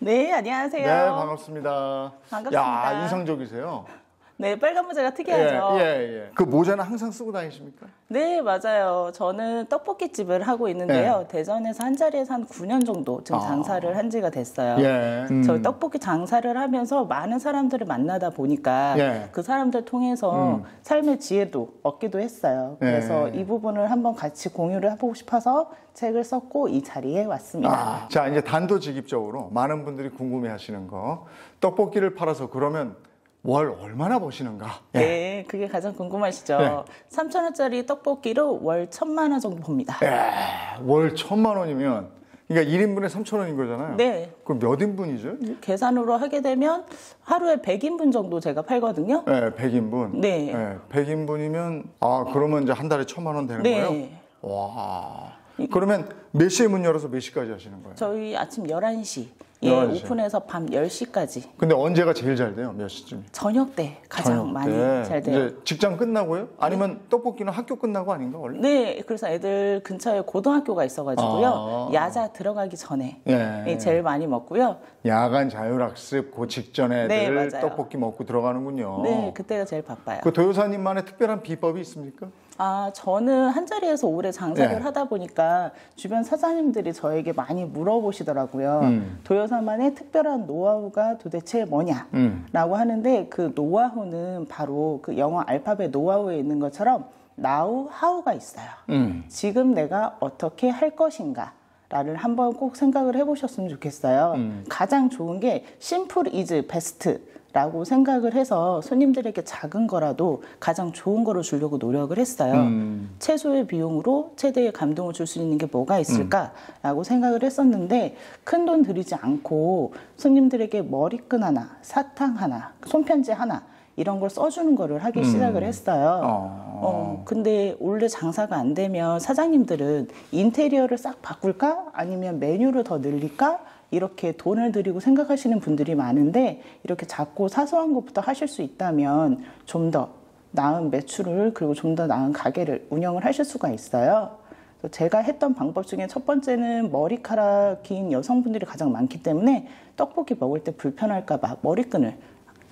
네, 안녕하세요. 네, 반갑습니다. 반갑습니다. 야, 인상적이세요. 네, 빨간 모자가 특이하죠. 예. 그 모자는 항상 쓰고 다니십니까? 네, 맞아요. 저는 떡볶이집을 하고 있는데요. 대전에서 한 자리에서 한 9년 정도 지금 장사를 한 지가 됐어요. 저희 떡볶이 장사를 하면서 많은 사람들을 만나다 보니까 그 사람들 통해서 삶의 지혜도 얻기도 했어요. 그래서 이 부분을 한번 같이 공유를 해보고 싶어서 책을 썼고 이 자리에 왔습니다. 자, 이제 단도직입적으로 많은 분들이 궁금해 하시는 거. 떡볶이를 팔아서 그러면 월 얼마나 버시는가? 네, 그게 가장 궁금하시죠. 3,000원짜리 떡볶이로 월 1,000만 원 정도 법니다. 월 1,000만 원이면 그러니까 1인분에 3,000원인 거잖아요. 네. 그럼 몇 인분이죠? 계산으로 하게 되면 하루에 100인분 정도 제가 팔거든요. 네, 100인분. 네. 100인분이면 그러면 이제 한 달에 1,000만 원 되는 네. 거예요? 와. 그러면 몇 시에 문 열어서 몇 시까지 하시는 거예요? 저희 아침 11시. 11시. 오픈해서 밤 10시까지. 근데 언제가 제일 잘 돼요? 몇 시쯤? 저녁 때 가장 많이 잘 돼요. 이제 직장 끝나고요? 아니면 떡볶이는 학교 끝나고 아닌가 원래? 네, 그래서 애들 근처에 고등학교가 있어가지고요. 야자 들어가기 전에 제일 많이 먹고요. 야간 자율학습 그 직전에 애들 맞아요. 떡볶이 먹고 들어가는군요. 네, 그때가 제일 바빠요. 그 도요사님만의 특별한 비법이 있습니까? 저는 한 자리에서 오래 장사를 하다 보니까 주변 사장님들이 저에게 많이 물어보시더라고요. 도요사만의 특별한 노하우가 도대체 뭐냐라고 하는데 그 노하우는 바로 그 영어 알파벳 노하우에 있는 것처럼 now, how가 있어요. 지금 내가 어떻게 할 것인가 라를 한번 꼭 생각을 해보셨으면 좋겠어요. 가장 좋은 게 simple is best 라고 생각을 해서 손님들에게 작은 거라도 가장 좋은 거를 주려고 노력을 했어요. 최소의 비용으로 최대의 감동을 줄 수 있는 게 뭐가 있을까라고 생각을 했었는데 큰 돈 들이지 않고 손님들에게 머리끈 하나, 사탕 하나, 손편지 하나 이런 걸 써주는 거를 하기 시작을 했어요. 근데 원래 장사가 안 되면 사장님들은 인테리어를 싹 바꿀까? 아니면 메뉴를 더 늘릴까? 이렇게 돈을 들이고 생각하시는 분들이 많은데 이렇게 작고 사소한 것부터 하실 수 있다면 좀 더 나은 매출을 그리고 좀 더 나은 가게를 운영을 하실 수가 있어요. 제가 했던 방법 중에 첫 번째는 머리카락 긴 여성분들이 가장 많기 때문에 떡볶이 먹을 때 불편할까 봐 머리끈을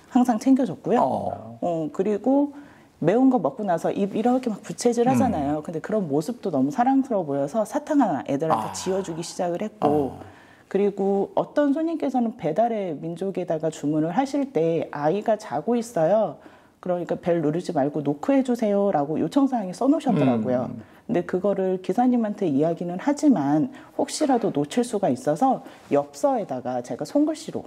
항상 챙겨줬고요. 그리고 매운 거 먹고 나서 입 이렇게 막 부채질 하잖아요. 근데 그런 모습도 너무 사랑스러워 보여서 사탕 하나 애들한테 지어주기 시작을 했고 그리고 어떤 손님께서는 배달의 민족에다가 주문을 하실 때 아이가 자고 있어요. 그러니까 벨 누르지 말고 노크해 주세요 라고 요청사항에 써놓으셨더라고요. 근데 그거를 기사님한테 이야기는 하지만 혹시라도 놓칠 수가 있어서 엽서에다가 제가 손글씨로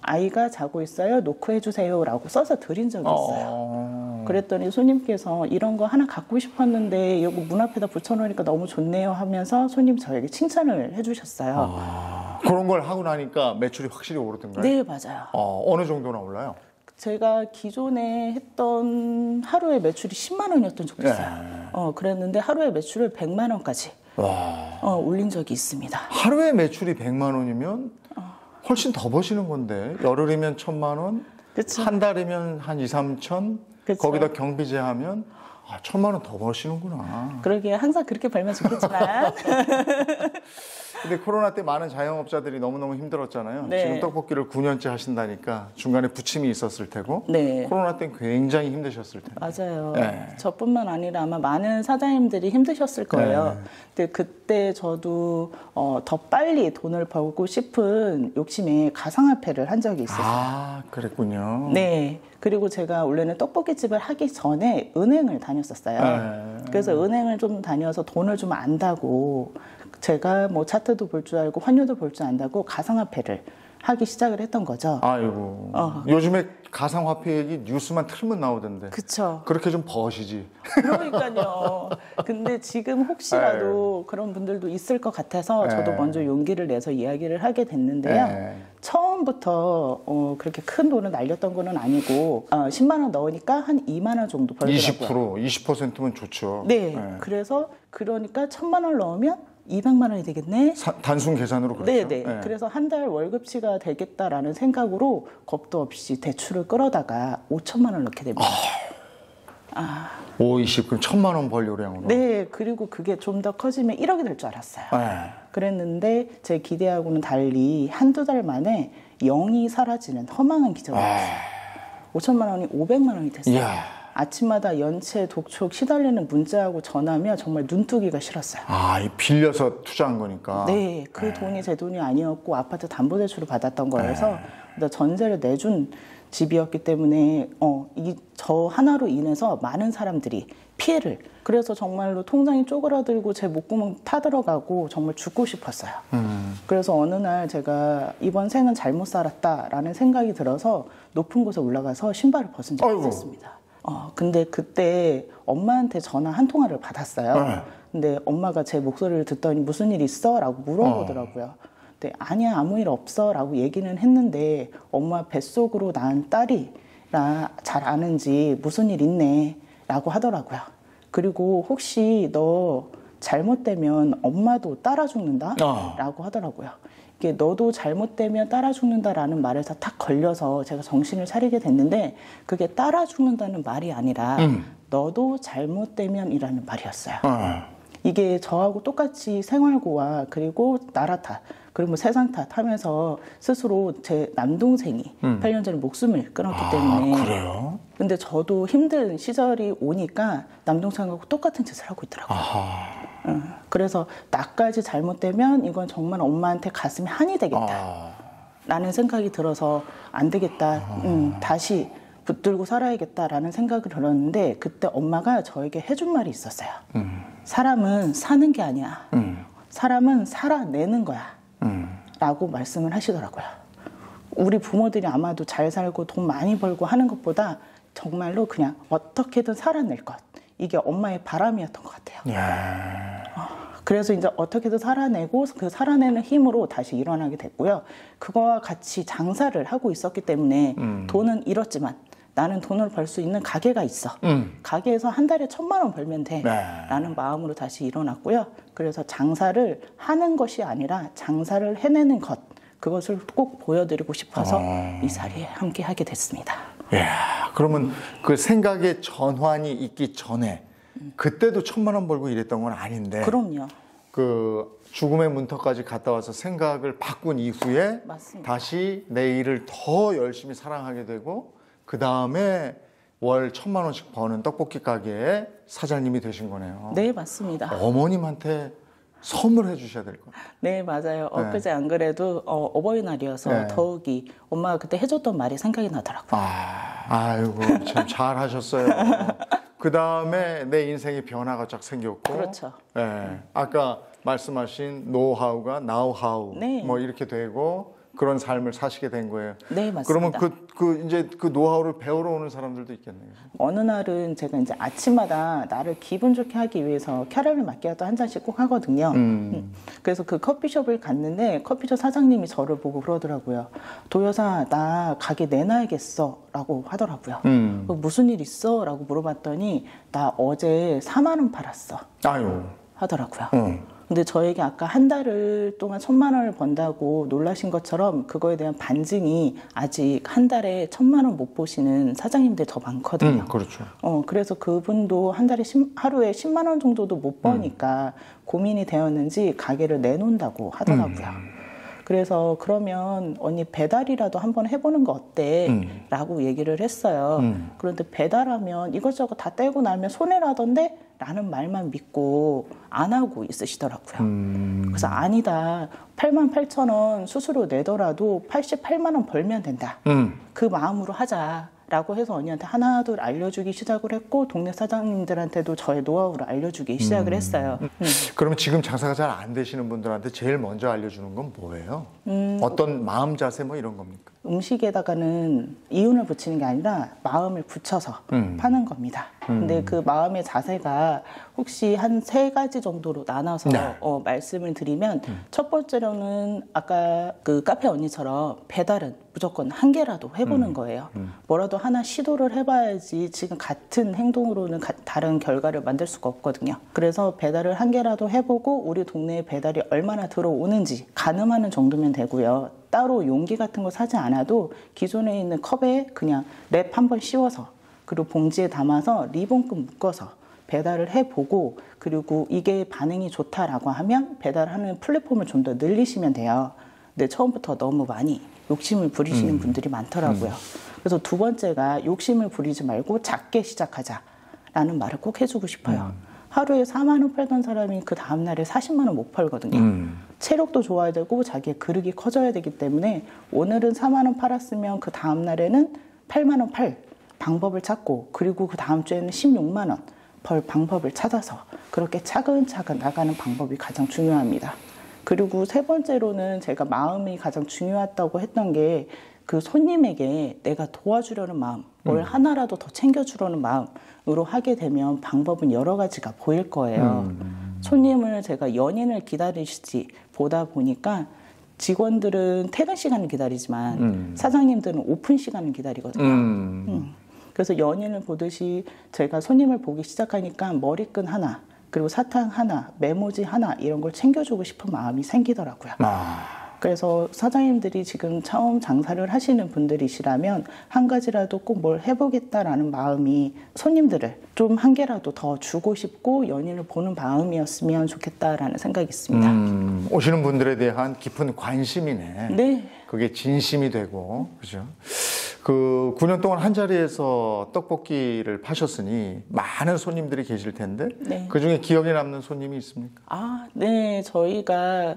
아이가 자고 있어요. 노크해 주세요 라고 써서 드린 적이 있어요. 그랬더니 손님께서 이런 거 하나 갖고 싶었는데 이거 문 앞에다 붙여놓으니까 너무 좋네요 하면서 손님 저에게 칭찬을 해주셨어요. 그런 걸 하고 나니까 매출이 확실히 오르던가요? 네, 맞아요. 어느 정도나 올라요? 제가 기존에 했던 하루에 매출이 10만 원이었던 적도 있어요. 그랬는데 하루에 매출을 100만 원까지 올린 적이 있습니다. 하루에 매출이 100만 원이면 훨씬 더 버시는 건데 열흘이면 1,000만 원, 그쵸. 한 달이면 한 2, 3천, 그쵸. 거기다 경비제 하면 1,000만 원 더 버시는구나. 그러게 항상 그렇게 벌면 좋겠지만 근데 코로나 때 많은 자영업자들이 너무너무 힘들었잖아요. 네. 지금 떡볶이를 9년째 하신다니까 중간에 부침이 있었을 테고 네. 코로나 때 굉장히 힘드셨을 텐데. 맞아요. 네. 저뿐만 아니라 아마 많은 사장님들이 힘드셨을 거예요. 근데 그때 저도 더 빨리 돈을 벌고 싶은 욕심에 가상화폐를 한 적이 있었어요. 그랬군요. 네. 그리고 제가 원래는 떡볶이집을 하기 전에 은행을 다녔었어요. 그래서 은행을 좀 다녀서 돈을 좀 안다고 제가 뭐 차트도 볼 줄 알고 환율도 볼 줄 안다고 가상화폐를 하기 시작을 했던 거죠. 아이고. 요즘에 가상화폐 얘기 뉴스만 틀면 나오던데. 그쵸. 그렇게 좀 버시지. 그러니까요. 근데 지금 혹시라도 그런 분들도 있을 것 같아서 저도 먼저 용기를 내서 이야기를 하게 됐는데요. 처음부터 그렇게 큰 돈을 날렸던 거는 아니고 10만 원 넣으니까 한 2만 원 정도 벌더라고요. 20%면 좋죠. 네. 그래서 그러니까 1,000만 원을 넣으면 200만 원이 되겠네. 단순 계산으로 그렇죠. 네네. 네. 그래서 한 달 월급치가 되겠다라는 생각으로 겁도 없이 대출을 끌어다가 5천만 원을 넣게 됩니다. 5, 20, 그럼 1,000만 원 벌 요량으로? 네, 그리고 그게 좀 더 커지면 1억이 될 줄 알았어요. 네. 그랬는데 제 기대하고는 달리 한두 달 만에 0이 사라지는 허망한 기적이 있었어요. 5천만 원이 500만 원이 됐어요. 이야. 아침마다 연체, 독촉, 시달리는 문자하고 전화하면 정말 눈뜨기가 싫었어요. 이 빌려서 투자한 거니까. 네, 그 돈이 제 돈이 아니었고 아파트 담보대출을 받았던 거여서 전세를 내준 집이었기 때문에 저 하나로 인해서 많은 사람들이 피해를, 그래서 정말로 통장이 쪼그라들고 제 목구멍 타들어가고 정말 죽고 싶었어요. 그래서 어느 날 제가 이번 생은 잘못 살았다라는 생각이 들어서 높은 곳에 올라가서 신발을 벗은 적이 있었습니다. 근데 그때 엄마한테 전화 한 통화를 받았어요. 근데 엄마가 제 목소리를 듣더니 무슨 일 있어? 라고 물어보더라고요. 근데 아니야, 아무 일 없어 라고 얘기는 했는데 엄마 뱃속으로 낳은 딸이라 잘 아는지 무슨 일 있네 라고 하더라고요. 그리고 혹시 너 잘못되면 엄마도 따라 죽는다? 라고 하더라고요. 이게 너도 잘못되면 따라 죽는다라는 말에서 탁 걸려서 제가 정신을 차리게 됐는데, 그게 따라 죽는다는 말이 아니라 너도 잘못되면이라는 말이었어요. 이게 저하고 똑같이 생활고와 그리고 나라 탓, 그리고 뭐 세상 탓 하면서 스스로 제 남동생이 8년 전에 목숨을 끊었기 때문에. 그래요? 근데 저도 힘든 시절이 오니까 남동생하고 똑같은 짓을 하고 있더라고요. 그래서 나까지 잘못되면 이건 정말 엄마한테 가슴이 한이 되겠다 라는 생각이 들어서 안 되겠다, 다시 붙들고 살아야겠다라는 생각을 들었는데, 그때 엄마가 저에게 해준 말이 있었어요. 사람은 사는 게 아니야. 사람은 살아내는 거야. 라고 말씀을 하시더라고요. 우리 부모들이 아마도 잘 살고 돈 많이 벌고 하는 것보다 정말로 그냥 어떻게든 살아낼 것, 이게 엄마의 바람이었던 것 같아요. 그래서 이제 어떻게든 살아내고 그 살아내는 힘으로 다시 일어나게 됐고요. 그거와 같이 장사를 하고 있었기 때문에 돈은 잃었지만 나는 돈을 벌 수 있는 가게가 있어. 가게에서 한 달에 1,000만 원 벌면 돼. 라는 마음으로 다시 일어났고요. 그래서 장사를 하는 것이 아니라 장사를 해내는 것, 그것을 꼭 보여드리고 싶어서 이 자리에 함께 하게 됐습니다. 그러면 그 생각의 전환이 있기 전에 그때도 1,000만 원 벌고 이랬던 건 아닌데. 그럼요. 그 죽음의 문턱까지 갔다 와서 생각을 바꾼 이후에 맞습니다. 다시 내 일을 더 열심히 사랑하게 되고, 그 다음에 월 1,000만 원씩 버는 떡볶이 가게의 사장님이 되신 거네요. 네, 맞습니다. 어머님한테 선물해 주셔야 될 것 같아요. 네, 맞아요. 엊그제 안 그래도 어버이날이어서 더욱이 엄마가 그때 해줬던 말이 생각이 나더라고요. 아이고, 참 잘하셨어요. 그 다음에 내 인생의 변화가 쫙 생겼고. 그렇죠. 아까 말씀하신 노하우가 나우하우, 네. 뭐 이렇게 되고 그런 삶을 사시게 된 거예요. 네, 맞습니다. 그러면 이제 그 노하우를 배우러 오는 사람들도 있겠네요. 어느 날은 제가 이제 아침마다 나를 기분 좋게 하기 위해서 캐러멜 마키아토 한 잔씩 꼭 하거든요. 그래서 그 커피숍을 갔는데 커피숍 사장님이 저를 보고 그러더라고요. 도여사, 나 가게 내놔야겠어 라고 하더라고요. 무슨 일 있어? 라고 물어봤더니 나 어제 4만 원 팔았어. 하더라고요. 근데 저에게 아까 한 달 동안 1,000만 원을 번다고 놀라신 것처럼 그거에 대한 반증이 아직 한 달에 1,000만 원 못 보시는 사장님들 더 많거든요. 그렇죠. 그래서 그분도 한 달에 하루에 10만 원 정도도 못 버니까 고민이 되었는지 가게를 내놓는다고 하더라고요. 그래서 그러면 언니 배달이라도 한번 해보는 거 어때? 라고 얘기를 했어요. 그런데 배달하면 이것저것 다 떼고 나면 손해라던데? 라는 말만 믿고 안 하고 있으시더라고요. 그래서 아니다. 88,000원 수수료 내더라도 88만 원 벌면 된다. 그 마음으로 하자. 라고 해서 언니한테 하나둘 알려주기 시작을 했고, 동네 사장님들한테도 저의 노하우를 알려주기 시작을 했어요. 그러면 지금 장사가 잘 안 되시는 분들한테 제일 먼저 알려주는 건 뭐예요? 어떤 마음 자세 뭐 이런 겁니까? 음식에다가는 이윤을 붙이는 게 아니라 마음을 붙여서 파는 겁니다. 근데 그 마음의 자세가 혹시 한 3가지 정도로 나눠서 말씀을 드리면, 첫 번째로는 아까 그 카페 언니처럼 배달은 무조건 한 개라도 해보는 거예요. 뭐라도 하나 시도를 해봐야지 지금 같은 행동으로는 다른 결과를 만들 수가 없거든요. 그래서 배달을 한 개라도 해보고 우리 동네에 배달이 얼마나 들어오는지 가늠하는 정도면 되고요. 따로 용기 같은 거 사지 않아도 기존에 있는 컵에 그냥 랩 한번 씌워서 그리고 봉지에 담아서 리본급 묶어서 배달을 해보고 그리고 이게 반응이 좋다라고 하면 배달하는 플랫폼을 좀 더 늘리시면 돼요. 근데 처음부터 너무 많이 욕심을 부리시는 분들이 많더라고요. 그래서 두 번째가 욕심을 부리지 말고 작게 시작하자라는 말을 꼭 해주고 싶어요. 하루에 4만 원 팔던 사람이 그 다음날에 40만 원 못 팔거든요. 체력도 좋아야 되고 자기의 그릇이 커져야 되기 때문에 오늘은 4만 원 팔았으면 그 다음날에는 8만 원 팔 방법을 찾고 그리고 그 다음 주에는 16만 원 벌 방법을 찾아서 그렇게 차근차근 나가는 방법이 가장 중요합니다. 그리고 세 번째로는 제가 마음이 가장 중요하다고 했던 게 그 손님에게 내가 도와주려는 마음, 뭘 하나라도 더 챙겨주려는 마음으로 하게 되면 방법은 여러 가지가 보일 거예요. 손님을 제가 연인을 기다리시지 보다 보니까 직원들은 퇴근 시간을 기다리지만 사장님들은 오픈 시간을 기다리거든요. 그래서 연인을 보듯이 제가 손님을 보기 시작하니까 머리끈 하나, 그리고 사탕 하나, 메모지 하나 이런 걸 챙겨주고 싶은 마음이 생기더라고요. 그래서 사장님들이 지금 처음 장사를 하시는 분들이시라면 한 가지라도 꼭 뭘 해보겠다라는 마음이 손님들을 좀 한 개라도 더 주고 싶고 연인을 보는 마음이었으면 좋겠다라는 생각이 있습니다. 오시는 분들에 대한 깊은 관심이네. 네. 그게 진심이 되고, 그죠? 그 9년 동안 한 자리에서 떡볶이를 파셨으니 많은 손님들이 계실 텐데 네. 그중에 기억에 남는 손님이 있습니까? 아, 네. 저희가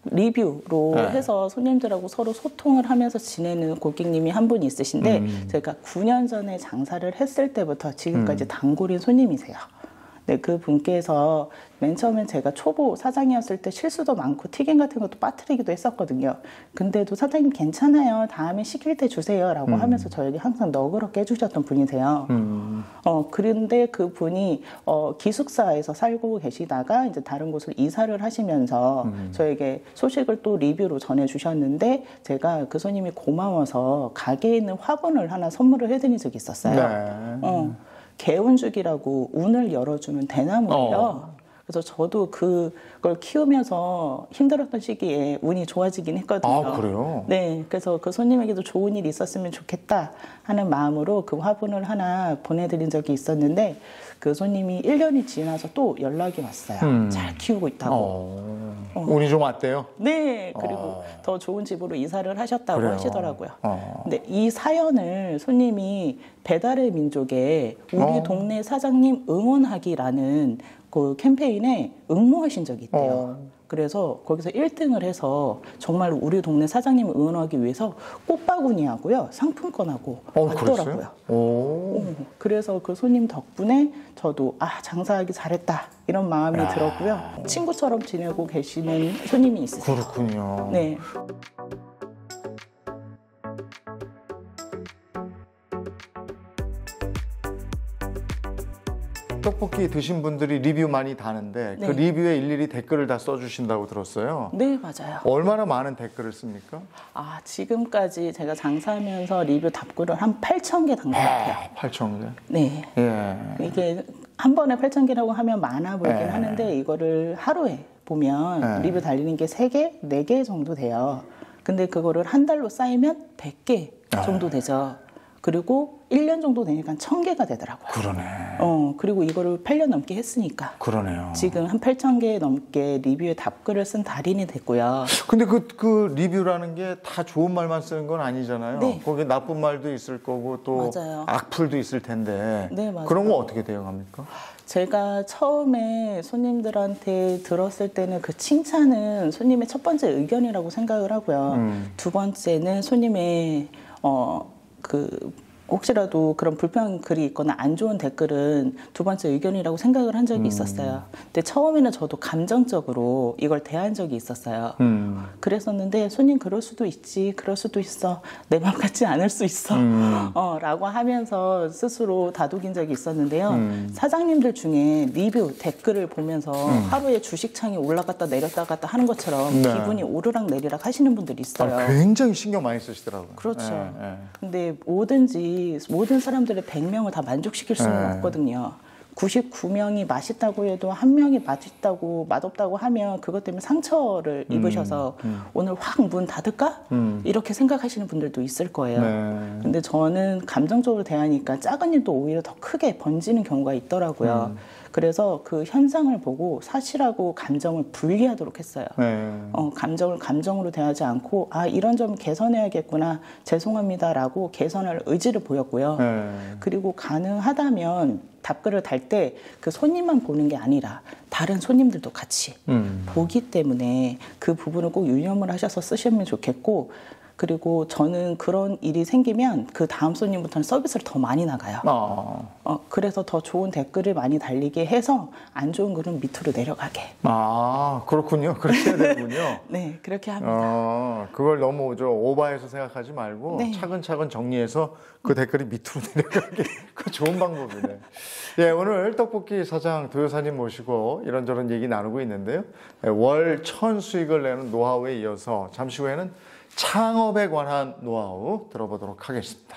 리뷰로 네. 해서 손님들하고 서로 소통을 하면서 지내는 고객님이 한 분 있으신데 제가 9년 전에 장사를 했을 때부터 지금까지 단골인 손님이세요. 네, 그 분께서 맨 처음엔 제가 초보 사장이었을 때 실수도 많고 튀김 같은 것도 빠뜨리기도 했었거든요. 근데도 사장님 괜찮아요. 다음에 시킬 때 주세요. 라고 하면서 저에게 항상 너그럽게 해주셨던 분이세요. 그런데 그 분이 기숙사에서 살고 계시다가 이제 다른 곳을 이사를 하시면서 저에게 소식을 또 리뷰로 전해주셨는데 제가 그 손님이 고마워서 가게에 있는 화분을 하나 선물을 해드린 적이 있었어요. 네. 개운죽이라고 운을 열어주는 대나무예요. 그래서 저도 그걸 키우면서 힘들었던 시기에 운이 좋아지긴 했거든요. 아, 그래요? 네, 그래서 그 손님에게도 좋은 일이 있었으면 좋겠다 하는 마음으로 그 화분을 하나 보내드린 적이 있었는데 그 손님이 1년이 지나서 또 연락이 왔어요. 잘 키우고 있다고. 운이 좀 왔대요? 네, 그리고 더 좋은 집으로 이사를 하셨다고 그래요? 하시더라고요. 근데 이 사연을 손님이 배달의 민족에 우리 동네 사장님 응원하기라는 그 캠페인에 응모하신 적이 있대요. 그래서 거기서 1등을 해서 정말 우리 동네 사장님을 응원하기 위해서 꽃바구니하고요 상품권하고 왔더라고요. 그래서 그 손님 덕분에 저도 장사하기 잘했다 이런 마음이 들었고요. 친구처럼 지내고 계시는 손님이 있으세요. 그렇군요. 네. 떡볶이 드신 분들이 리뷰 많이 다는데 네. 그 리뷰에 일일이 댓글을 다 써주신다고 들었어요. 네, 맞아요. 얼마나 많은 댓글을 씁니까? 지금까지 제가 장사하면서 리뷰 답글을 한 8,000개 단 것 같아요. 8,000개? 네. 예. 이게 한 번에 8,000개라고 하면 많아 보이긴 하는데 이거를 하루에 보면 리뷰 달리는 게 3개, 4개 정도 돼요. 근데 그거를 한 달로 쌓이면 100개 정도 되죠. 그리고 1년 정도 되니까 1,000개가 되더라고요. 그러네. 그리고 이거를 8년 넘게 했으니까. 그러네요. 지금 한 8,000개 넘게 리뷰에 답글을 쓴 달인이 됐고요. 근데 그 리뷰라는 게 다 좋은 말만 쓰는 건 아니잖아요. 네. 거기에 나쁜 말도 있을 거고 또 맞아요. 악플도 있을 텐데. 네, 맞아요. 그런 거 어떻게 대응합니까? 제가 처음에 손님들한테 들었을 때는 그 칭찬은 손님의 첫 번째 의견이라고 생각을 하고요. 두 번째는 손님의 혹시라도 그런 불편 글이 있거나 안 좋은 댓글은 두 번째 의견이라고 생각을 한 적이 있었어요. 근데 처음에는 저도 감정적으로 이걸 대한 적이 있었어요. 그랬었는데 손님 그럴 수도 있지, 그럴 수도 있어, 내 맘 같지 않을 수 있어 라고 하면서 스스로 다독인 적이 있었는데요. 사장님들 중에 리뷰 댓글을 보면서 하루에 주식창이 올라갔다 내렸다 하는 것처럼 네. 기분이 오르락 내리락 하시는 분들이 있어요. 굉장히 신경 많이 쓰시더라고요. 그렇죠. 근데 모든 사람들의 100명을 다 만족시킬 수는 없거든요. 99명이 맛있다고 해도 한 명이 맛없다고 하면 그것 때문에 상처를 입으셔서 오늘 확 문 닫을까? 이렇게 생각하시는 분들도 있을 거예요. 네. 근데 저는 감정적으로 대하니까 작은 일도 오히려 더 크게 번지는 경우가 있더라고요. 그래서 그 현상을 보고 사실하고 감정을 분리하도록 했어요. 감정을 감정으로 대하지 않고 이런 점 개선해야겠구나, 죄송합니다라고 개선할 의지를 보였고요. 그리고 가능하다면 답글을 달 때 그 손님만 보는 게 아니라 다른 손님들도 같이 보기 때문에 그 부분을 꼭 유념을 하셔서 쓰시면 좋겠고, 그리고 저는 그런 일이 생기면 그 다음 손님부터는 서비스를 더 많이 나가요. 그래서 더 좋은 댓글을 많이 달리게 해서 안 좋은 글은 밑으로 내려가게. 그렇군요. 그렇게 해야 되는군요. 네, 그렇게 합니다. 그걸 너무 오버해서 생각하지 말고 네. 차근차근 정리해서 그 댓글이 밑으로 내려가게. 그 좋은 방법이네. 예, 오늘 떡볶이 사장 도여사님 모시고 이런저런 얘기 나누고 있는데요. 월 1,000 수익을 내는 노하우에 이어서 잠시 후에는 창업에 관한 노하우 들어보도록 하겠습니다.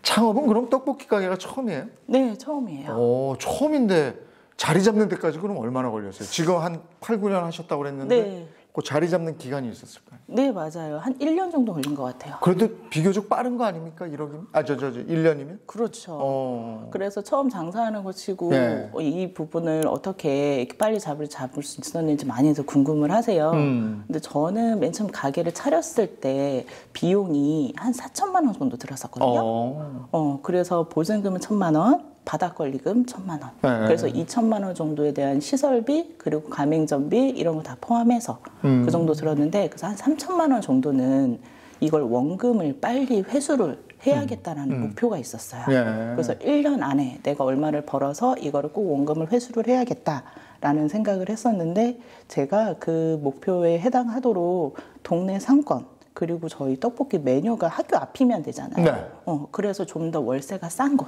창업은 그럼 떡볶이 가게가 처음이에요? 네, 처음이에요. 처음인데 자리 잡는 데까지 그럼 얼마나 걸렸어요? 지금 한 8, 9년 하셨다고 그랬는데 네. 그 자리 잡는 기간이 있었을까요? 네, 맞아요. 한 1년 정도 걸린 것 같아요. 그래도 비교적 빠른 거 아닙니까? 1억이면? 1년이면? 그렇죠. 그래서 처음 장사하는 거 치고 네. 이 부분을 어떻게 빨리 잡을 수 있었는지 많이들 궁금을 하세요. 근데 저는 맨 처음 가게를 차렸을 때 비용이 한 4천만 원 정도 들었었거든요. 그래서 보증금은 1,000만 원. 바닥권리금 1,000만 원. 네. 그래서 2,000만 원 정도에 대한 시설비 그리고 가맹점비 이런 거 다 포함해서 그 정도 들었는데, 그래서 한 3,000만 원 정도는 이걸 원금을 빨리 회수를 해야겠다라는 목표가 있었어요. 네. 그래서 1년 안에 내가 얼마를 벌어서 이거를 꼭 원금을 회수를 해야겠다라는 생각을 했었는데, 제가 그 목표에 해당하도록 동네 상권 그리고 저희 떡볶이 메뉴가 학교 앞이면 되잖아요. 네. 그래서 좀 더 월세가 싼 곳.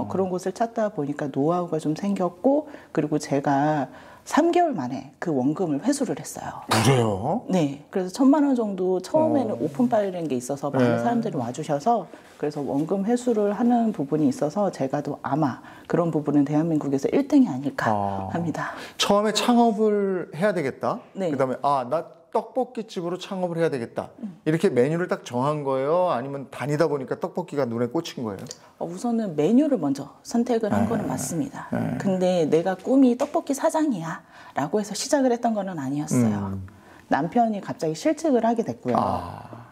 그런 곳을 찾다 보니까 노하우가 좀 생겼고, 그리고 제가 3개월 만에 그 원금을 회수를 했어요. 그래요? 네. 그래서 1,000만 원 정도 처음에는 오픈바이라는 게 있어서 많은 사람들이 와주셔서 그래서 원금 회수를 하는 부분이 있어서 제가 또 아마 그런 부분은 대한민국에서 1등이 아닐까 합니다. 처음에 창업을 해야 되겠다. 네. 그다음에 나 떡볶이집으로 창업을 해야 되겠다. 이렇게 메뉴를 딱 정한 거예요? 아니면 다니다 보니까 떡볶이가 눈에 꽂힌 거예요? 우선은 메뉴를 먼저 선택을 한 거는 맞습니다. 근데 내가 꿈이 떡볶이 사장이야 라고 해서 시작을 했던 거는 아니었어요. 남편이 갑자기 실직을 하게 됐고요.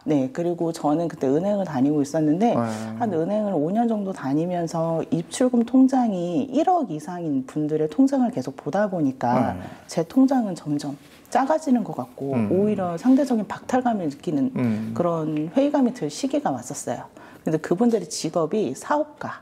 네, 그리고 저는 그때 은행을 다니고 있었는데 한 은행을 5년 정도 다니면서 입출금 통장이 1억 이상인 분들의 통장을 계속 보다 보니까 제 통장은 점점 작아지는 것 같고 오히려 상대적인 박탈감을 느끼는 그런 회의감이 들 시기가 왔었어요. 근데 그분들의 직업이 사업가,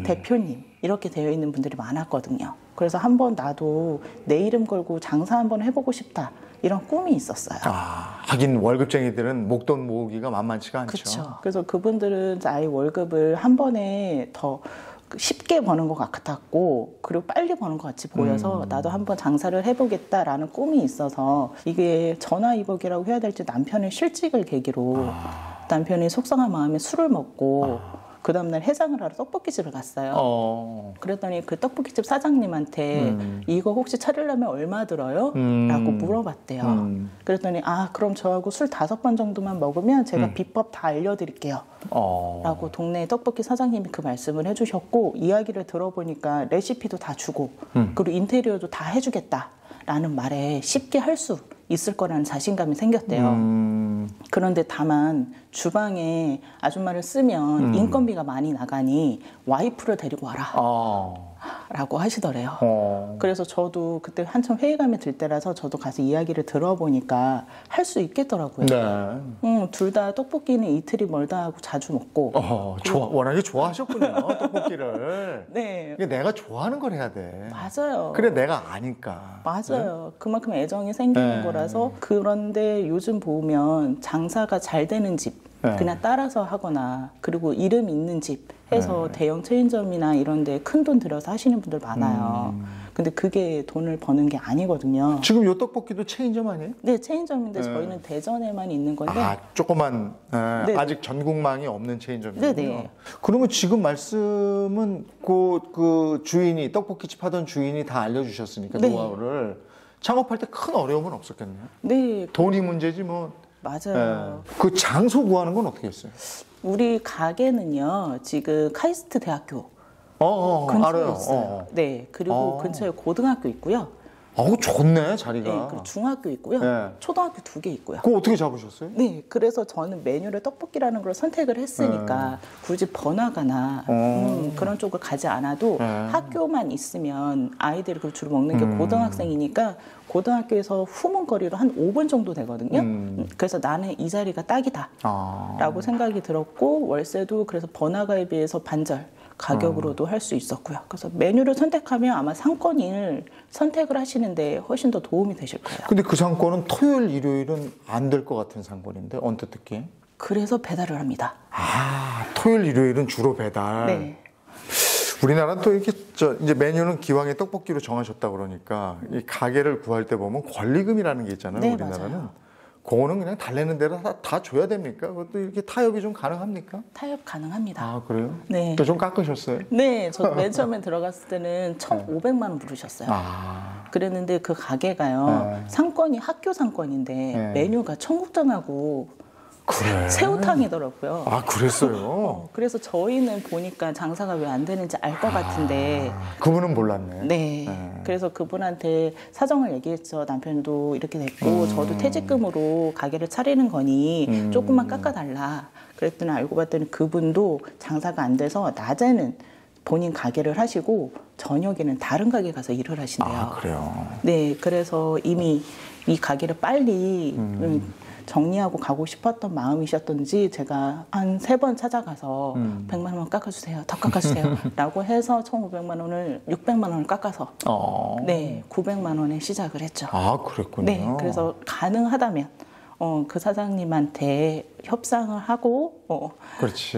대표님 이렇게 되어 있는 분들이 많았거든요. 그래서 한번 나도 내 이름 걸고 장사 한번 해보고 싶다. 이런 꿈이 있었어요. 하긴 월급쟁이들은 목돈 모으기가 만만치가 않죠. 그렇죠. 그래서 그분들은 아예 월급을 한 번에 더 쉽게 버는 것 같았고, 그리고 빨리 버는 것 같이 보여서 나도 한번 장사를 해보겠다라는 꿈이 있어서, 이게 전화위복이라고 해야 될지 남편의 실직을 계기로 남편이 속상한 마음에 술을 먹고 그 다음날 해장을 하러 떡볶이집을 갔어요. 그랬더니 그 떡볶이집 사장님한테 이거 혹시 차리려면 얼마 들어요? 라고 물어봤대요. 그랬더니 그럼 저하고 술 5번 정도만 먹으면 제가 비법 다 알려드릴게요. 라고 동네 떡볶이 사장님이 그 말씀을 해주셨고, 이야기를 들어보니까 레시피도 다 주고 그리고 인테리어도 다 해주겠다라는 말에 쉽게 할 수 있을 거라는 자신감이 생겼대요. 그런데 다만 주방에 아줌마를 쓰면 인건비가 많이 나가니 와이프를 데리고 와라 라고 하시더래요. 그래서 저도 그때 한참 회의감이 들 때라서 저도 가서 이야기를 들어보니까 할 수 있겠더라고요. 네. 둘 다 떡볶이는 이틀이 멀다 하고 자주 먹고. 워낙에 좋아하셨군요. 떡볶이를. 네. 이게 내가 좋아하는 걸 해야 돼. 맞아요. 그래 내가 아니까. 맞아요. 네? 그만큼 애정이 생기는 거라서. 그런데 요즘 보면 장사가 잘 되는 집 네. 그냥 따라서 하거나 그리고 이름 있는 집 해서 네. 대형 체인점이나 이런 데 큰 돈 들여서 하시는 분들 많아요. 근데 그게 돈을 버는 게 아니거든요. 지금 요 떡볶이도 체인점 아니에요? 네, 체인점인데 저희는 대전에만 있는 건데. 조그만 아직 전국망이 없는 체인점이군요. 네네. 그러면 지금 말씀은 그 주인이 떡볶이집 하던 주인이 다 알려주셨으니까 네. 노하우를 창업할 때 큰 어려움은 없었겠네요. 네. 돈이 문제지 뭐. 맞아요. 그 장소 구하는 건 어떻게 했어요? 우리 가게는요, 지금 카이스트 대학교 근처에 알아요. 있어요. 네, 그리고 근처에 고등학교 있고요. 좋네, 자리가. 네, 그리고 중학교 있고요. 네. 초등학교 2개 있고요. 그거 어떻게 잡으셨어요? 네, 그래서 저는 메뉴를 떡볶이라는 걸 선택을 했으니까 굳이 번화가나 그런 쪽을 가지 않아도 학교만 있으면 아이들이 그걸 주로 먹는 게 고등학생이니까 고등학교에서 후문거리로 한 5분 정도 되거든요. 그래서 나는 이 자리가 딱이다 라고 생각이 들었고 월세도 그래서 번화가에 비해서 반절 가격으로도 할 수 있었고요. 그래서 메뉴를 선택하면 아마 상권을 선택을 하시는데 훨씬 더 도움이 되실 거예요. 근데 그 상권은 토요일, 일요일은 안 될 것 같은 상권인데 언뜻 듣기에? 그래서 배달을 합니다. 토요일, 일요일은 주로 배달. 네. 우리나라는 또 이렇게 이제 메뉴는 기왕에 떡볶이로 정하셨다 그러니까 이 가게를 구할 때 보면 권리금이라는 게 있잖아요. 네, 우리나라는. 맞아요. 그거는 그냥 달래는 대로 다 줘야 됩니까? 그것도 이렇게 타협이 좀 가능합니까? 타협 가능합니다. 그래요? 네. 좀 깎으셨어요? 네, 저 맨 처음에 들어갔을 때는 1,500만 원 부르셨어요. 그랬는데 그 가게가요, 상권이 학교 상권인데 메뉴가 청국장하고 새우탕이더라고요. 그랬어요? 그래서 저희는 보니까 장사가 왜 안 되는지 알 것 같은데. 그분은 몰랐네. 네. 그래서 그분한테 사정을 얘기했죠. 남편도 이렇게 됐고, 저도 퇴직금으로 가게를 차리는 거니 조금만 깎아달라. 그랬더니 알고 봤더니 그분도 장사가 안 돼서 낮에는 본인 가게를 하시고 저녁에는 다른 가게 가서 일을 하신대요. 그래요? 네. 그래서 이미 이 가게를 빨리 정리하고 가고 싶었던 마음이셨던지 제가 한 3번 찾아가서 100만 원 깎아주세요. 더 깎아주세요. 라고 해서 1,500만 원을 600만 원을 깎아서 네, 900만 원에 시작을 했죠. 그랬군요. 네, 그래서 가능하다면 그 사장님한테 협상을 하고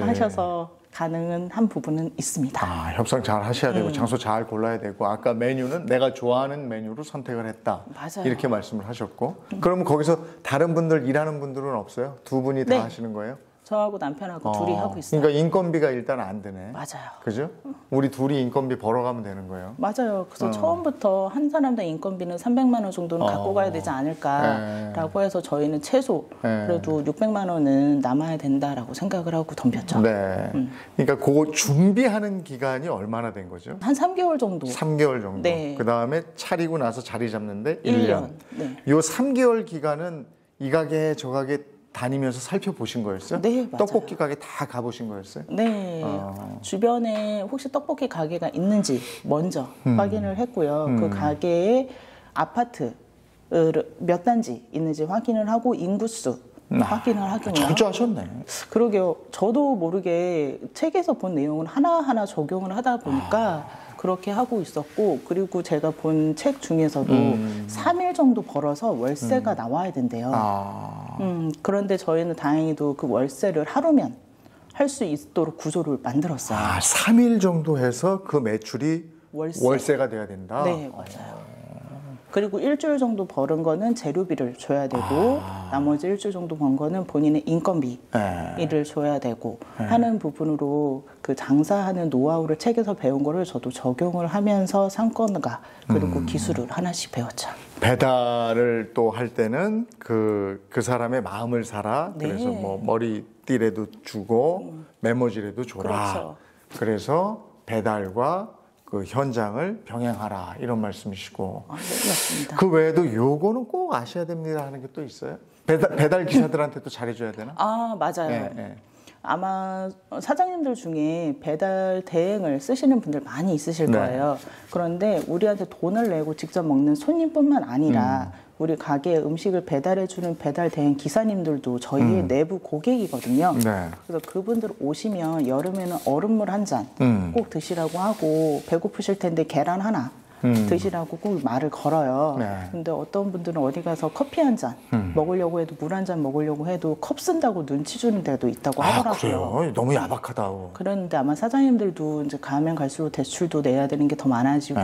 하셔서 가능한 한 부분은 있습니다. 협상 잘 하셔야 되고 장소 잘 골라야 되고 아까 메뉴는 내가 좋아하는 메뉴로 선택을 했다. 맞아요. 이렇게 말씀을 하셨고 그러면 거기서 다른 분들 일하는 분들은 없어요? 두 분이 다 하시는 거예요? 저하고 남편하고 둘이 하고 있어요. 그러니까 인건비가 일단 안 드네. 맞아요. 그죠? 우리 둘이 인건비 벌어가면 되는 거예요. 맞아요. 그래서 처음부터 한 사람당 인건비는 300만 원 정도는 갖고 가야 되지 않을까라고 해서 저희는 최소 그래도 600만 원은 남아야 된다라고 생각을 하고 덤볐죠. 네. 그러니까 그거 준비하는 기간이 얼마나 된 거죠? 한 3개월 정도. 3개월 정도. 네. 그 다음에 차리고 나서 자리 잡는데 1년. 네. 요 3개월 기간은 이 가게 저 가게 다니면서 살펴보신 거였어요? 네, 맞아요. 떡볶이 가게 다 가보신 거였어요? 네. 주변에 혹시 떡볶이 가게가 있는지 먼저 확인을 했고요. 그 가게에 아파트 몇 단지 있는지 확인을 하고 인구수 확인을 하고요. 철저하셨네. 그러게요. 저도 모르게 책에서 본 내용은 하나하나 적용을 하다 보니까 그렇게 하고 있었고 그리고 제가 본 책 중에서도 3일 정도 벌어서 월세가 나와야 된대요. 그런데 저희는 다행히도 그 월세를 하루면 할 수 있도록 구조를 만들었어요. 3일 정도 해서 그 매출이 월세가 돼야 된다? 네, 맞아요. 그리고 일주일 정도 벌은 거는 재료비를 줘야 되고 나머지 일주일 정도 번 거는 본인의 인건비를 줘야 되고 하는 부분으로 그 장사하는 노하우를 책에서 배운 거를 저도 적용을 하면서 상권과 그리고 기술을 하나씩 배웠죠. 배달을 또 할 때는 그 사람의 마음을 사라. 네. 그래서 뭐 머리띠라도 주고 메모지라도 줘라. 그렇죠. 그래서 배달과 그 현장을 병행하라 이런 말씀이시고. 네, 맞습니다. 그 외에도 요거는 꼭 아셔야 됩니다 하는 게 또 있어요? 배달 기사들한테도 잘해줘야 되나? 맞아요. 네. 아마 사장님들 중에 배달 대행을 쓰시는 분들 많이 있으실 거예요. 그런데 우리한테 돈을 내고 직접 먹는 손님뿐만 아니라 우리 가게에 음식을 배달해주는 배달 대행 기사님들도 저희의 내부 고객이거든요. 네. 그래서 그분들 오시면 여름에는 얼음물 한 잔 꼭 드시라고 하고 배고프실 텐데 계란 하나 드시라고 꼭 말을 걸어요. 네. 근데 어떤 분들은 어디 가서 커피 한 잔 먹으려고 해도 물 한 잔 먹으려고 해도 컵 쓴다고 눈치 주는 데도 있다고 하더라고요. 그래요? 너무 야박하다고. 그런데 아마 사장님들도 이제 가면 갈수록 대출도 내야 되는 게 더 많아지고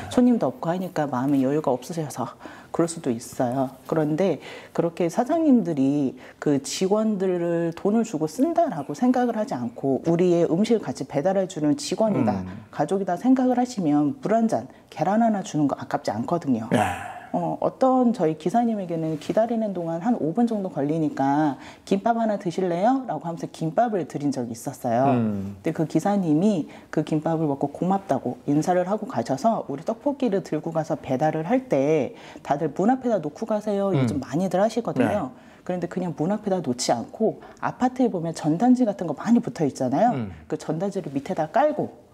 손님도 없고 하니까 마음에 여유가 없으셔서 그럴 수도 있어요. 그런데 그렇게 사장님들이 그 직원들을 돈을 주고 쓴다라고 생각을 하지 않고 우리의 음식을 같이 배달해주는 직원이다, 가족이다 생각을 하시면 물 한 잔, 계란 하나 주는 거 아깝지 않거든요. 어떤 저희 기사님에게는 기다리는 동안 한 5분 정도 걸리니까 김밥 하나 드실래요? 라고 하면서 김밥을 드린 적이 있었어요. 근데 그 기사님이 그 김밥을 먹고 고맙다고 인사를 하고 가셔서 우리 떡볶이를 들고 가서 배달을 할 때 다들 문 앞에다 놓고 가세요. 요즘 많이들 하시거든요. 네. 그런데 그냥 문 앞에다 놓지 않고 아파트에 보면 전단지 같은 거 많이 붙어 있잖아요. 그 전단지를 밑에다 깔고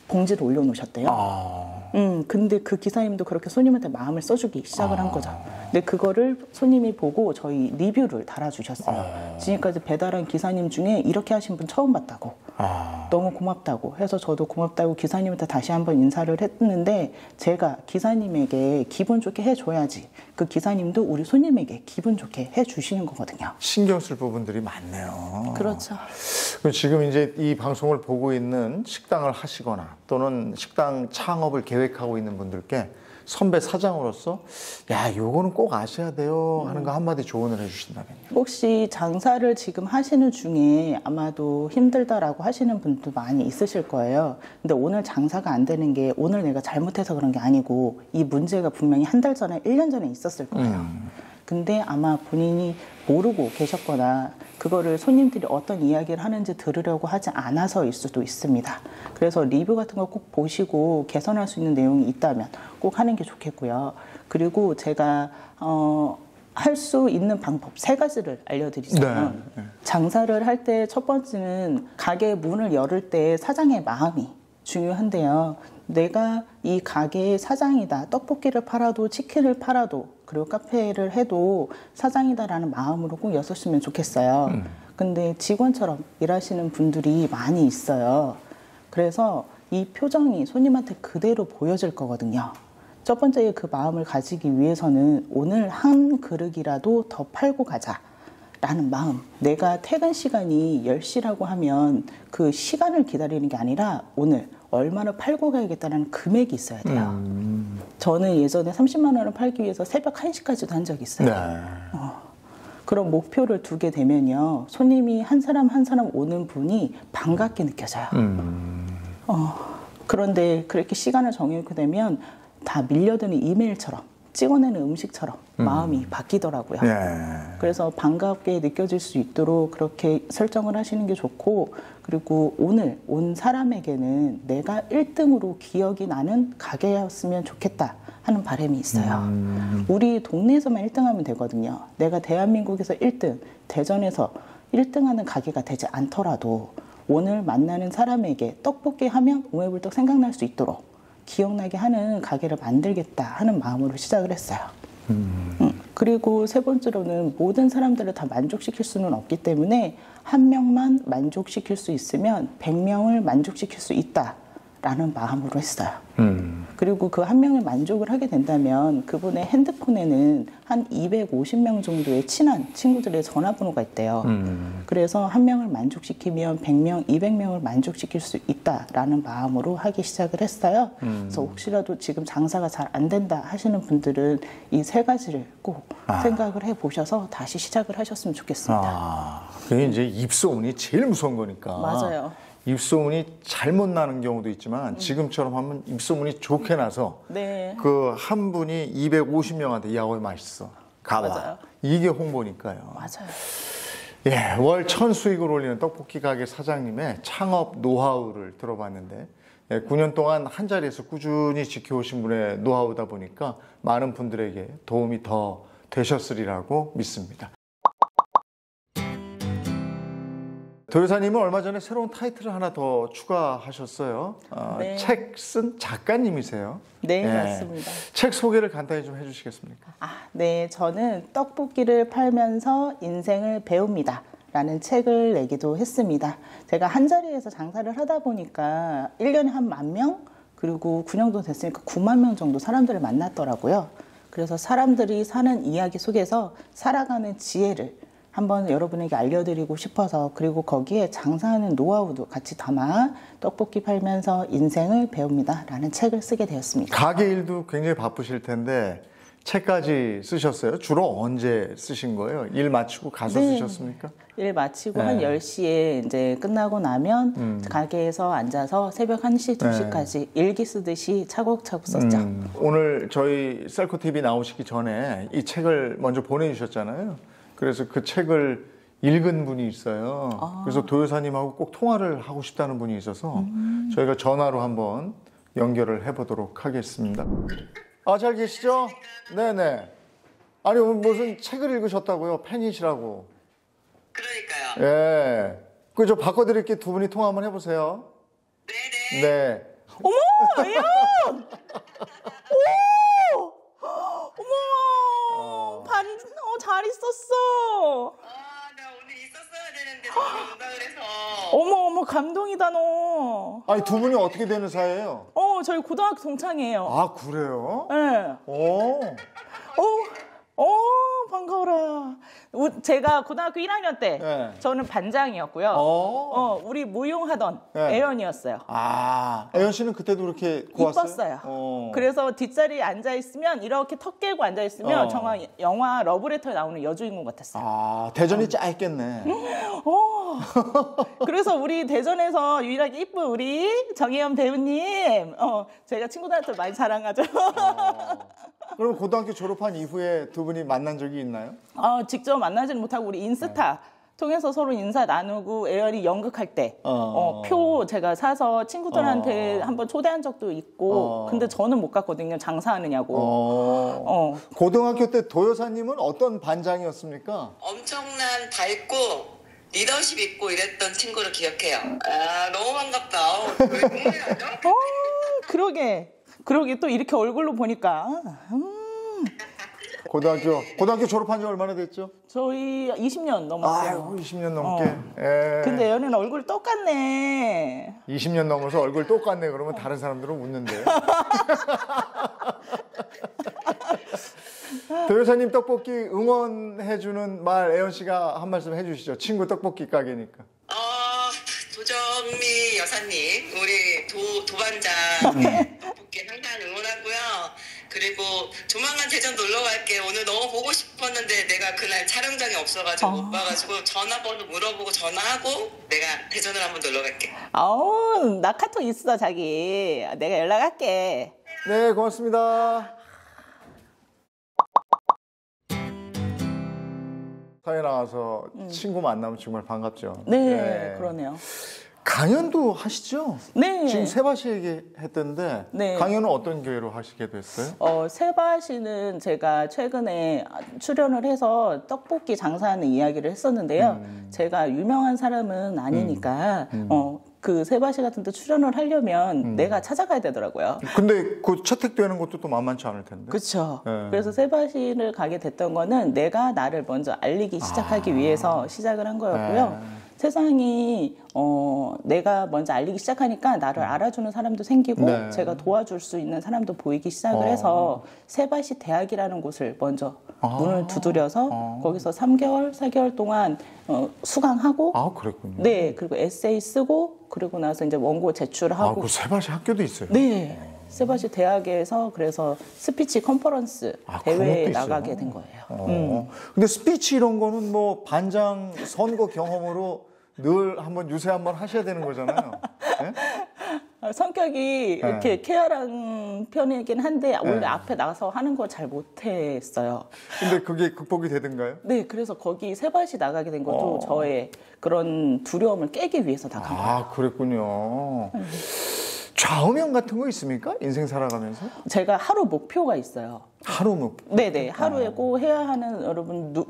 봉지를 올려놓으셨대요. 근데 그 기사님도 그렇게 손님한테 마음을 써주기 시작을 한 거죠. 근데 그거를 손님이 보고 저희 리뷰를 달아주셨어요. 지금까지 배달한 기사님 중에 이렇게 하신 분 처음 봤다고. 너무 고맙다고 해서 저도 고맙다고 기사님한테 다시 한번 인사를 했는데 제가 기사님에게 기분 좋게 해줘야지 그 기사님도 우리 손님에게 기분 좋게 해주시는 거거든요. 신경 쓸 부분들이 많네요. 그렇죠. 지금 이제 이 방송을 보고 있는 식당을 하시거나 또는 식당 창업을 계획하고 있는 분들께 선배 사장으로서 야, 요거는 꼭 아셔야 돼요 하는 거 한마디 조언을 해주신다면요. 혹시 장사를 지금 하시는 중에 아마도 힘들다라고 하시는 분도 많이 있으실 거예요. 근데 오늘 장사가 안 되는 게 오늘 내가 잘못해서 그런 게 아니고 이 문제가 분명히 한 달 전에 1년 전에 있었을 거예요. 근데 아마 본인이 모르고 계셨거나 그거를 손님들이 어떤 이야기를 하는지 들으려고 하지 않아서일 수도 있습니다. 그래서 리뷰 같은 거 꼭 보시고 개선할 수 있는 내용이 있다면 꼭 하는 게 좋겠고요. 그리고 제가 할 수 있는 방법 3가지를 알려드리자면 장사를 할 때 첫 번째는 가게 문을 열을 때 사장의 마음이 중요한데요. 내가 이 가게의 사장이다. 떡볶이를 팔아도 치킨을 팔아도 그리고 카페를 해도 사장이다라는 마음으로 꼭 여섰으면 좋겠어요. 근데 직원처럼 일하시는 분들이 많이 있어요. 그래서 이 표정이 손님한테 그대로 보여질 거거든요. 첫 번째 그 마음을 가지기 위해서는 오늘 한 그릇이라도 더 팔고 가자. 라는 마음. 내가 퇴근 시간이 10시라고 하면 그 시간을 기다리는 게 아니라 오늘 얼마나 팔고 가야겠다는 금액이 있어야 돼요. 저는 예전에 30만 원을 팔기 위해서 새벽 1시까지도 한 적이 있어요. 그런 목표를 두게 되면요. 손님이 한 사람 한 사람 오는 분이 반갑게 느껴져요. 그런데 그렇게 시간을 정해놓게 되면 다 밀려드는 이메일처럼 찍어내는 음식처럼 마음이 바뀌더라고요. 그래서 반갑게 느껴질 수 있도록 그렇게 설정을 하시는 게 좋고 그리고 오늘 온 사람에게는 내가 1등으로 기억이 나는 가게였으면 좋겠다 하는 바람이 있어요. 우리 동네에서만 1등하면 되거든요. 내가 대한민국에서 1등, 대전에서 1등하는 가게가 되지 않더라도 오늘 만나는 사람에게 떡볶이 하면 오매불떡 생각날 수 있도록 기억나게 하는 가게를 만들겠다 하는 마음으로 시작을 했어요. 그리고 3번째로는 모든 사람들을 다 만족시킬 수는 없기 때문에 한 명만 만족시킬 수 있으면 100명을 만족시킬 수 있다라는 마음으로 했어요. 그리고 그 한 명을 만족을 하게 된다면 그분의 핸드폰에는 한 250명 정도의 친한 친구들의 전화번호가 있대요. 그래서 한 명을 만족시키면 100명, 200명을 만족시킬 수 있다라는 마음으로 하기 시작을 했어요. 그래서 혹시라도 지금 장사가 잘 안 된다 하시는 분들은 이 3가지를 꼭 생각을 해보셔서 다시 시작을 하셨으면 좋겠습니다. 그게 이제 입소문이 제일 무서운 거니까. 맞아요. 입소문이 잘못 나는 경우도 있지만 지금처럼 하면 입소문이 좋게 나서 그 한 분이 250명한테 야, 맛있어. 가봐. 맞아요. 이게 홍보니까요. 맞아요. 예, 월 1000 수익을 올리는 떡볶이 가게 사장님의 창업 노하우를 들어봤는데 9년 동안 한 자리에서 꾸준히 지켜오신 분의 노하우다 보니까 많은 분들에게 도움이 더 되셨으리라고 믿습니다. 도요사님은 얼마 전에 새로운 타이틀을 하나 더 추가하셨어요. 책 쓴 작가님이세요. 네, 맞습니다. 책 소개를 간단히 좀 해주시겠습니까? 네, 저는 떡볶이를 팔면서 인생을 배웁니다. 라는 책을 내기도 했습니다. 제가 한 자리에서 장사를 하다 보니까 1년에 한 10,000명? 그리고 9년도 됐으니까 9만 명 정도 사람들을 만났더라고요. 그래서 사람들이 사는 이야기 속에서 살아가는 지혜를 한번 여러분에게 알려드리고 싶어서, 그리고 거기에 장사하는 노하우도 같이 담아 떡볶이 팔면서 인생을 배웁니다 라는 책을 쓰게 되었습니다. 가게 일도 굉장히 바쁘실 텐데 책까지 쓰셨어요? 주로 언제 쓰신 거예요? 일 마치고 가서 네. 쓰셨습니까? 일 마치고 네. 한 10시에 이제 끝나고 나면 가게에서 앉아서 새벽 1시, 2시까지 일기 쓰듯이 차곡차곡 썼죠. 오늘 저희 셀코TV 나오시기 전에 이 책을 먼저 보내주셨잖아요. 그래서 그 책을 읽은 분이 있어요. 그래서 도요사님하고 꼭 통화를 하고 싶다는 분이 있어서 저희가 전화로 한번 연결을 해보도록 하겠습니다. 잘 계시죠? 네네. 아니, 무슨 책을 읽으셨다고요? 팬이시라고. 그러니까요. 예. 그 저 바꿔드릴게. 두 분이 통화 한번 해보세요. 네네. 네. 어머, 예연! 오! 어머, 잘 있었어. 나 오늘 있었어야 되는데 너무 온다 그래서. 어머, 감동이다, 너. 아니, 두 분이 어떻게 되는 사이예요? 저희 고등학교 동창이에요. 아, 그래요? 네. 반가워라. 제가 고등학교 1학년 때 네. 저는 반장이었고요. 우리 무용하던 네. 애연이었어요. 애연 씨는 그때도 그렇게 고왔어요? 이뻤어요. 그래서 뒷자리에 앉아있으면, 이렇게 턱 깨고 앉아있으면 정말 영화 러브레터에 나오는 여주인공 같았어요. 대전이 짧겠네. 그래서 우리 대전에서 유일하게 이쁜 우리 정혜연 배우님, 제가 친구들한테 많이 자랑하죠. 그럼 고등학교 졸업한 이후에 두 분이 만난 적이 있나요? 직접 만나지는 못하고 우리 인스타 통해서 서로 인사 나누고, 애연이 연극할 때 표 제가 사서 친구들한테 한번 초대한 적도 있고, 근데 저는 못 갔거든요. 장사하느냐고. 고등학교 때 도요사님은 어떤 반장이었습니까? 엄청난 밝고 리더십 있고 이랬던 친구를 기억해요. 너무 반갑다. 왜 눈물이 나죠? 그러게 또 이렇게 얼굴로 보니까. 고등학교 졸업한 지 얼마나 됐죠? 저희 20년 넘었어요. 20년 넘게. 근데 애연이는 얼굴 똑같네. 20년 넘어서 얼굴 똑같네. 그러면 다른 사람들은 웃는데. 도요사님 떡볶이 응원해주는 말 애연 씨가 한 말씀 해주시죠. 친구 떡볶이 가게니까. 도정미 여사님, 우리 도반장 떡볶이 항상 응원하고요. 그리고 조만간 대전 놀러 갈게. 오늘 너무 보고 싶었는데 내가 그날 촬영장이 없어가지고 못 봐가지고 전화번호 물어보고 전화하고 내가 대전을 한번 놀러 갈게. 나 카톡 있어, 자기. 내가 연락할게. 네, 고맙습니다. 사회 나와서 친구 만나면 정말 반갑죠. 네, 그러네요. 강연도 하시죠? 네. 지금 세바시 얘기했던데 네. 강연은 어떤 기회로 하시게 됐어요? 세바시는 제가 최근에 출연을 해서 떡볶이 장사하는 이야기를 했었는데요. 제가 유명한 사람은 아니니까 그 세바시 같은 데 출연을 하려면 내가 찾아가야 되더라고요. 근데 그 채택되는 것도 또 만만치 않을 텐데. 그렇죠. 그래서 세바시를 가게 됐던 거는 내가 나를 먼저 알리기 시작하기 위해서 시작을 한 거였고요. 세상이 내가 먼저 알리기 시작하니까 나를 알아주는 사람도 생기고 제가 도와줄 수 있는 사람도 보이기 시작을 해서 세바시 대학이라는 곳을 먼저 문을 두드려서 거기서 3개월, 4개월 동안 수강하고 그랬군요. 네, 그리고 에세이 쓰고 그리고 나서 이제 원고 제출하고 그 세바시 학교도 있어요? 네. 세바시 대학에서 그래서 스피치 컨퍼런스 대회에 나가게 된 거예요. 근데 스피치 이런 거는 뭐 반장 선거 경험으로 늘 한번 유세 한번 하셔야 되는 거잖아요. 네? 성격이 이렇게 쾌활한 편이긴 한데 원래 앞에 나가서 하는 걸 잘 못했어요. 근데 그게 극복이 되던가요? 네, 그래서 거기 세바시 나가게 된 것도 저의 그런 두려움을 깨기 위해서 나간 거예요. 그랬군요. 좌우명 같은 거 있습니까? 인생 살아가면서? 제가 하루 목표가 있어요. 하루 목표? 네네. 하루에 꼭 해야 하는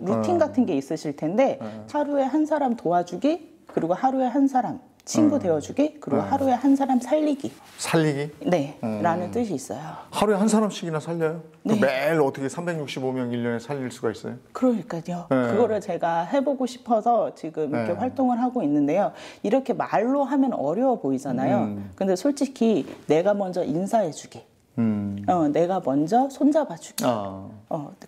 루틴 같은 게 있으실 텐데 하루에 한 사람 도와주기, 그리고 하루에 한 사람 친구 되어주기, 그리고 하루에 한 사람 살리기. 살리기? 네, 라는 뜻이 있어요. 하루에 한 사람씩이나 살려요? 네. 매일 어떻게 365명 1년에 살릴 수가 있어요? 그러니까요. 네. 그거를 제가 해보고 싶어서 지금 이렇게 활동을 하고 있는데요. 이렇게 말로 하면 어려워 보이잖아요. 근데 솔직히 내가 먼저 인사해주기. 내가 먼저 손잡아주기.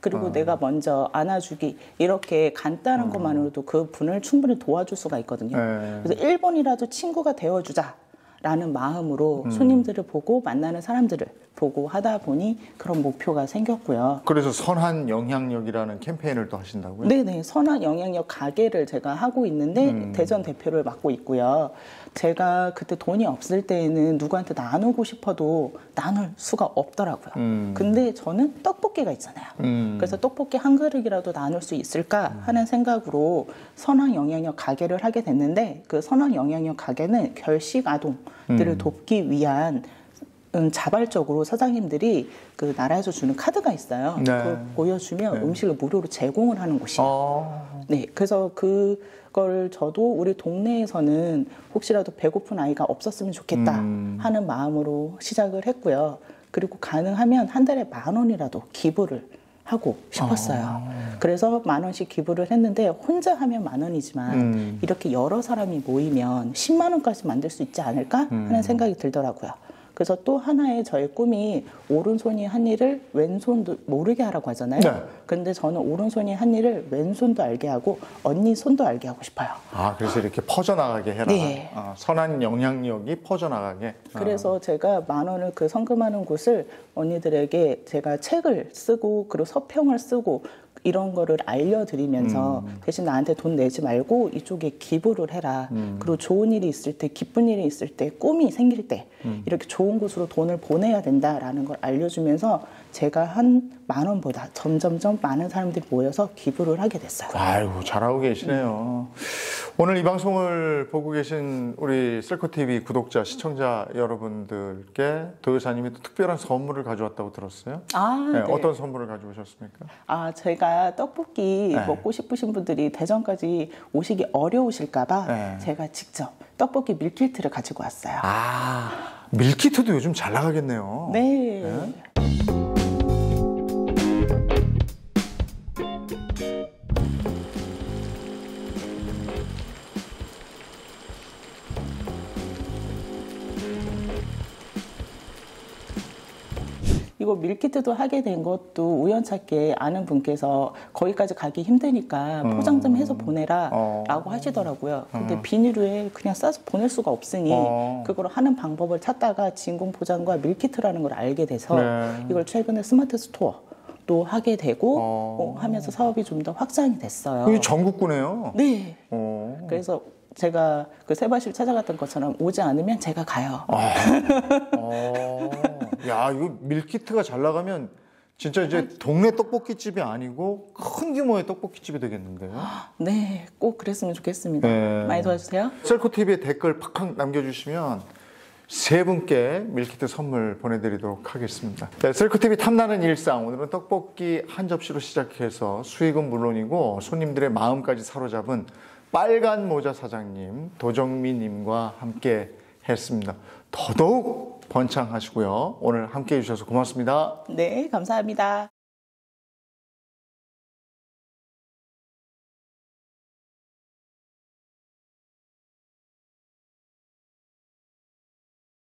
그리고 내가 먼저 안아주기. 이렇게 간단한 것만으로도 그 분을 충분히 도와줄 수가 있거든요. 그래서 1번이라도 친구가 되어주자라는 마음으로 손님들을 보고 만나는 사람들을 보고 하다 보니 그런 목표가 생겼고요. 그래서 선한 영향력이라는 캠페인을 또 하신다고요? 네네. 선한 영향력 가게를 제가 하고 있는데 대전 대표를 맡고 있고요. 제가 그때 돈이 없을 때에는 누구한테 나누고 싶어도 나눌 수가 없더라고요. 근데 저는 떡볶이가 있잖아요. 그래서 떡볶이 한 그릇이라도 나눌 수 있을까 하는 생각으로 선한 영향력 가게를 하게 됐는데 그 선한 영향력 가게는 결식 아동들을 돕기 위한 자발적으로 사장님들이 그 나라에서 주는 카드가 있어요. 네. 그걸 보여주면 음식을 무료로 제공을 하는 곳이에요. 네, 그래서 그걸 저도 우리 동네에서는 혹시라도 배고픈 아이가 없었으면 좋겠다 하는 마음으로 시작을 했고요. 그리고 가능하면 한 달에 10,000원이라도 기부를 하고 싶었어요. 그래서 10,000원씩 기부를 했는데 혼자 하면 10,000원이지만 이렇게 여러 사람이 모이면 10만 원까지 만들 수 있지 않을까 하는 생각이 들더라고요. 그래서 또 하나의 저의 꿈이 오른손이 한 일을 왼손도 모르게 하라고 하잖아요. 네. 근데 저는 오른손이 한 일을 왼손도 알게 하고 언니 손도 알게 하고 싶어요. 그래서 이렇게 퍼져나가게 해라. 네. 선한 영향력이 퍼져나가게. 그래서 제가 10,000원을 그 성금하는 곳을 언니들에게 제가 책을 쓰고 그리고 서평을 쓰고 이런 거를 알려드리면서 대신 나한테 돈 내지 말고 이쪽에 기부를 해라. 그리고 좋은 일이 있을 때, 기쁜 일이 있을 때, 꿈이 생길 때 이렇게 좋은 곳으로 돈을 보내야 된다라는 걸 알려주면서 제가 한 10,000원보다 점점점 많은 사람들이 모여서 기부를 하게 됐어요. 아이고, 잘하고 계시네요. 오늘 이 방송을 보고 계신 우리 셀코TV 구독자, 시청자 여러분들께 도요사님이 또 특별한 선물을 가져왔다고 들었어요. 네. 어떤 선물을 가져오셨습니까? 제가 떡볶이 먹고 싶으신 분들이 대전까지 오시기 어려우실까봐 제가 직접 떡볶이 밀키트를 가지고 왔어요. 밀키트도 요즘 잘 나가겠네요. 네. 이거 밀키트도 하게 된 것도 우연찮게 아는 분께서 거기까지 가기 힘드니까 포장 좀 해서 보내라 라고 하시더라고요. 근데 비닐에 그냥 싸서 보낼 수가 없으니 그걸 하는 방법을 찾다가 진공 포장과 밀키트라는 걸 알게 돼서 이걸 최근에 스마트 스토어 또 하게 되고 하면서 사업이 좀 더 확장이 됐어요. 이게 전국구네요. 네. 그래서 제가 그 세바시를 찾아갔던 것처럼 오지 않으면 제가 가요. 야, 이거 밀키트가 잘 나가면 진짜 이제 동네 떡볶이집이 아니고 큰 규모의 떡볶이집이 되겠는데요. 네, 꼭 그랬으면 좋겠습니다. 많이 도와주세요. 셀코TV에 댓글 팍팍 남겨주시면 3분께 밀키트 선물 보내드리도록 하겠습니다. 네, 셀코TV 탐나는 일상, 오늘은 떡볶이 한 접시로 시작해서 수익은 물론이고 손님들의 마음까지 사로잡은 빨간 모자 사장님 도정미님과 함께 했습니다. 더더욱 번창하시고요. 오늘 함께 해주셔서 고맙습니다. 네, 감사합니다.